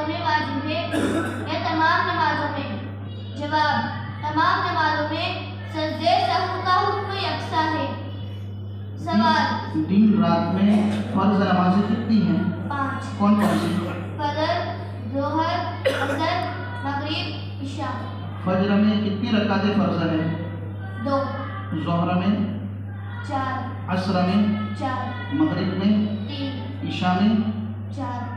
में वाजिब है या तमाम नमाजों में? जवाब, तमाम नमाजों में सजदे सहू का हुक्म यकसा है। सवाल, दिन रात में फर्ज नमाजें कितनी हैं? 5। कौन कौन सी? फजर, जोहर, असर, मगरिब, इशा। फजर में कितनी रकातें फर्ज हैं? 2। जोहर में 4। असर में 4। मगरिब में 3। इशा में 4।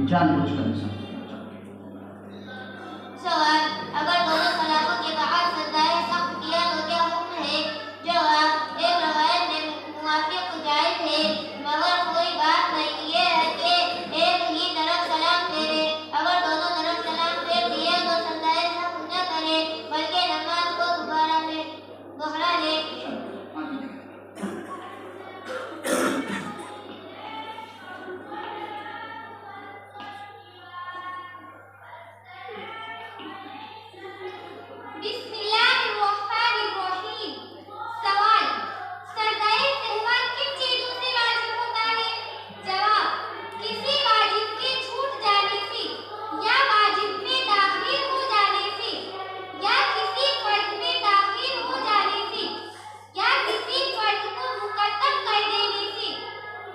जानबूझकर ऐसा किया। सवाल, अगर दोनों सलातों के बाद सजदाए सख्त किया तो क्या हुक्म है? जवाब, एक रवायत में मुवाफिक जायज है, मगर कोई बात नहीं ये है कि एक ही तरफ सलाम फेरे। अगर दोनों तरफ सलाम फेर दिए तो सजदाए सख्त न करे, बल्कि नमाज को दोहरा ले। बिस्मिल्लाहिर्रहमानिर्रहीम। सवाल, सरदाए सहवान किन चीजों से वाजिब होता है? जवाब, किसी वाजिब के छूट जाने से, या वाजिब में दाखिल हो जाने से, या किसी फर्ज में दाखिल हो जाने से, या किसी फर्ज को मुकद्दम कर देने से,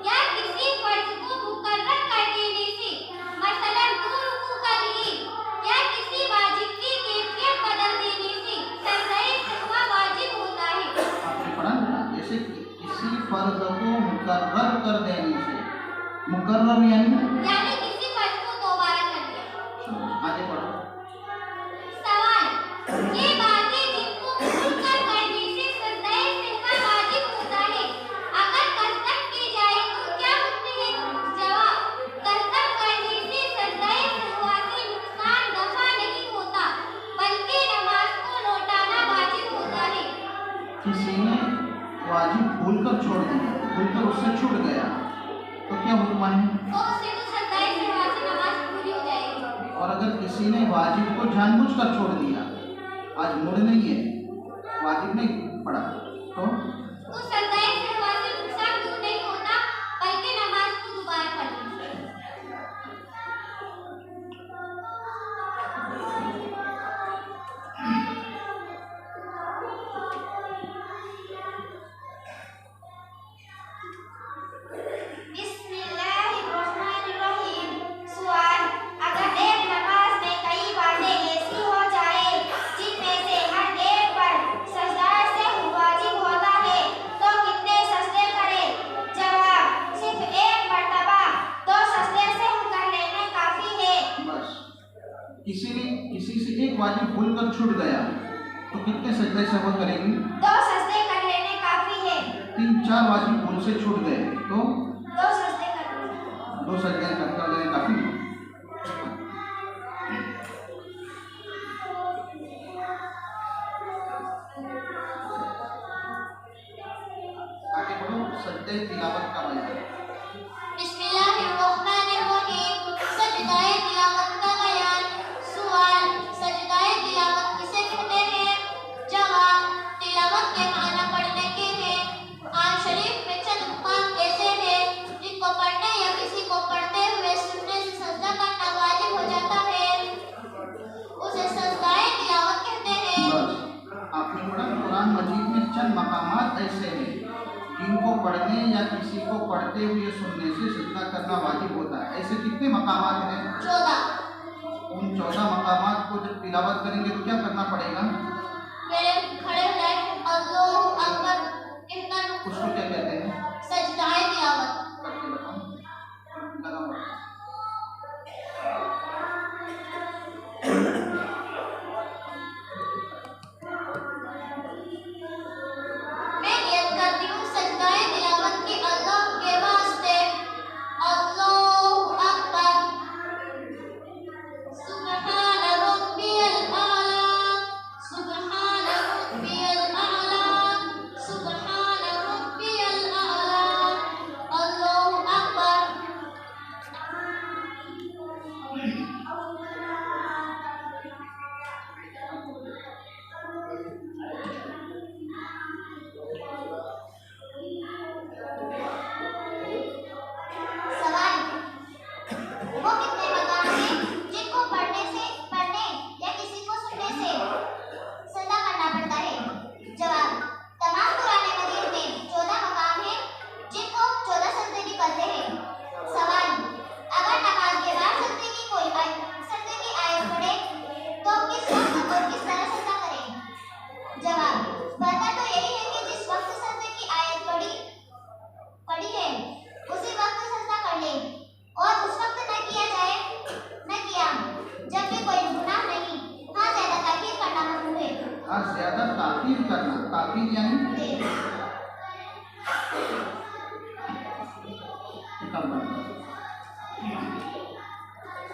या किसी फर्ज को मुकर्रर कर देने से, मसलन 2 रुकू कर लिए, या किसी वाजिब की कैफियत बदल देने से सरदाए सहवा वाजिब होता है। आपने पढ़ा ना, जैसे किसी फर्ज को मुकर्रर कर देने से, मुकर्रर यानी किसी फर्ज को दोबारा कर दिया। आगे पढ़ो। सवाल, ये बातें जिनको भूलकर करने से सरदाए सहवा वाजिब होता है, अगर कसरत की जाए तो क्या हुक्म है? जवाब, कसरत करने से सरदाए सहवा से नुकसान दफा नहीं होता, बल्कि नमाज को लौटाना वाजिब होता है। किसी ने वाजिब भूलकर छोड़ दिया, भूलकर उससे छूट गया तो क्या हुक्म है? तो उससे तो सरदाए सहवा से नमाज पूरी हो जाएगी। और अगर किसी ने वाजिब को जानबूझकर छोड़ दिया, आज मुड़ नहीं है, वाजिब नहीं पढ़ा, तो सरदाए सहवा से नुकसान दूर नहीं होता, बल्कि नमाज को दोबारा पढ़नी चाहिए। बिस्मिल्लाहिर्रहमानिर्रहीम। सवाल, अगर एक नमाज में कई बातें ऐसी हो जाए जिनमें से हर एक पर सजदा से वाजिब होता है तो कितने सजदे करें? जवाब, सिर्फ एक मर्तबा 2 सजदे से कर लेने काफी है। बस। किसी से एक वाजिब भूलकर छूट गया तो कितने सजदे सहवा करेगी? 2 सजदे कर लेने काफी है। 3-4 वाजिब भूल से छूट गए तो 2 सजदे कर लेने। 2 सजदे कर लेने काफी है। आगे बढ़ो, सजदे तिलावत का बयान। बिस्मिल्लाहिर्रहमानिर्रहीम। सजदाए तिलावत का बयान। सवाल, सजदाए तिलावत किसे कहते हैं? जवाब, तिलावत के माना पढ़ने के हैं। कुरान शरीफ में चंद मुकाम ऐसे हैं जिनको पढ़ने या किसी को पढ़ते हुए सुनने से सजदा करना वाजिब हो जाता है, उसे सजदाए तिलावत कहते हैं। बस। आपने पढ़ा कुरान मजीद में चंद मकामात ऐसे हैं जिनको पढ़ने या किसी को पढ़ते हुए सुनने से सजदा करना वाजिब होता है। ऐसे कितने मकामात हैं? 14। उन 14 मकामात को जब तिलावत करेंगे तो क्या करना पड़ेगा? मेरे खड़े हो जाए, अल्लाहु अकबर कहकर उसको क्या कहते हैं? सजदाए तिलावत। करके बताओ। लगाओ। मैं नियत करती हूँ सजदाए तिलावत की अल्लाह के वास्ते। अल्लाहु अकबर। सुब्हान रब्बियल आला, सुब्हान रब्बियल आला, सुब्हान रब्बियल आला। कब बनता है?